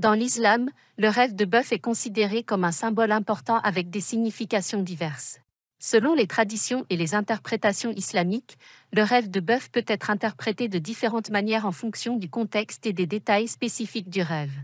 Dans l'islam, le rêve de bœuf est considéré comme un symbole important avec des significations diverses. Selon les traditions et les interprétations islamiques, le rêve de bœuf peut être interprété de différentes manières en fonction du contexte et des détails spécifiques du rêve.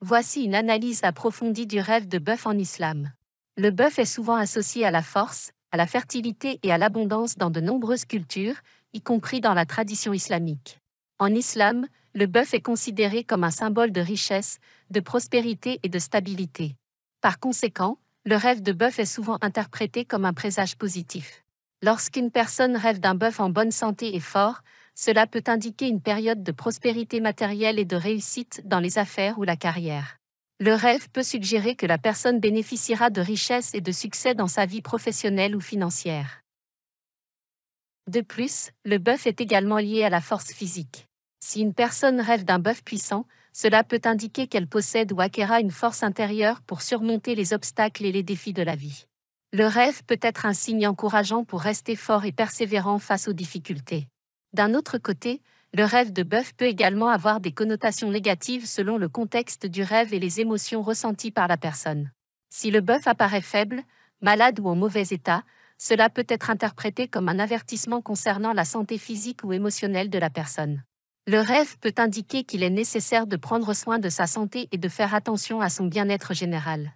Voici une analyse approfondie du rêve de bœuf en islam. Le bœuf est souvent associé à la force, à la fertilité et à l'abondance dans de nombreuses cultures, y compris dans la tradition islamique. En islam, le bœuf est considéré comme un symbole de richesse, de prospérité et de stabilité. Par conséquent, le rêve de bœuf est souvent interprété comme un présage positif. Lorsqu'une personne rêve d'un bœuf en bonne santé et fort, cela peut indiquer une période de prospérité matérielle et de réussite dans les affaires ou la carrière. Le rêve peut suggérer que la personne bénéficiera de richesse et de succès dans sa vie professionnelle ou financière. De plus, le bœuf est également lié à la force physique. Si une personne rêve d'un bœuf puissant, cela peut indiquer qu'elle possède ou acquérera une force intérieure pour surmonter les obstacles et les défis de la vie. Le rêve peut être un signe encourageant pour rester fort et persévérant face aux difficultés. D'un autre côté, le rêve de bœuf peut également avoir des connotations négatives selon le contexte du rêve et les émotions ressenties par la personne. Si le bœuf apparaît faible, malade ou en mauvais état, cela peut être interprété comme un avertissement concernant la santé physique ou émotionnelle de la personne. Le rêve peut indiquer qu'il est nécessaire de prendre soin de sa santé et de faire attention à son bien-être général.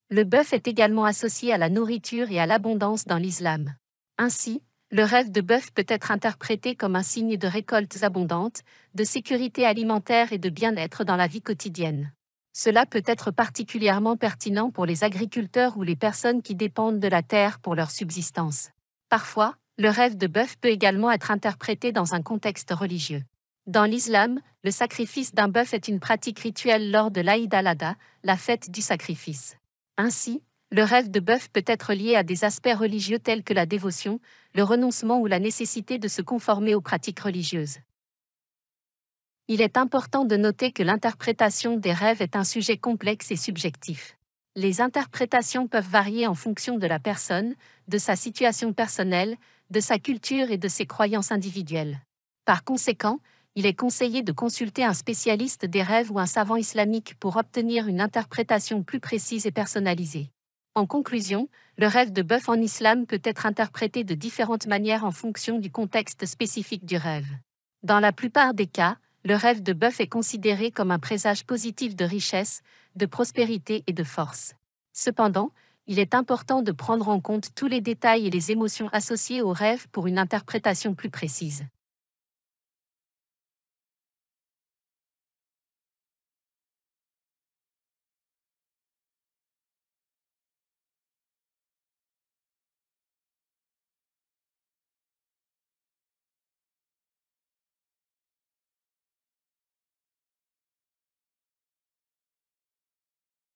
Le bœuf est également associé à la nourriture et à l'abondance dans l'islam. Ainsi, le rêve de bœuf peut être interprété comme un signe de récoltes abondantes, de sécurité alimentaire et de bien-être dans la vie quotidienne. Cela peut être particulièrement pertinent pour les agriculteurs ou les personnes qui dépendent de la terre pour leur subsistance. Parfois, le rêve de bœuf peut également être interprété dans un contexte religieux. Dans l'islam, le sacrifice d'un bœuf est une pratique rituelle lors de l'Aïd al-Adha, la fête du sacrifice. Ainsi, le rêve de bœuf peut être lié à des aspects religieux tels que la dévotion, le renoncement ou la nécessité de se conformer aux pratiques religieuses. Il est important de noter que l'interprétation des rêves est un sujet complexe et subjectif. Les interprétations peuvent varier en fonction de la personne, de sa situation personnelle, de sa culture et de ses croyances individuelles. Par conséquent, il est conseillé de consulter un spécialiste des rêves ou un savant islamique pour obtenir une interprétation plus précise et personnalisée. En conclusion, le rêve de bœuf en islam peut être interprété de différentes manières en fonction du contexte spécifique du rêve. Dans la plupart des cas, le rêve de bœuf est considéré comme un présage positif de richesse, de prospérité et de force. Cependant, il est important de prendre en compte tous les détails et les émotions associées au rêve pour une interprétation plus précise.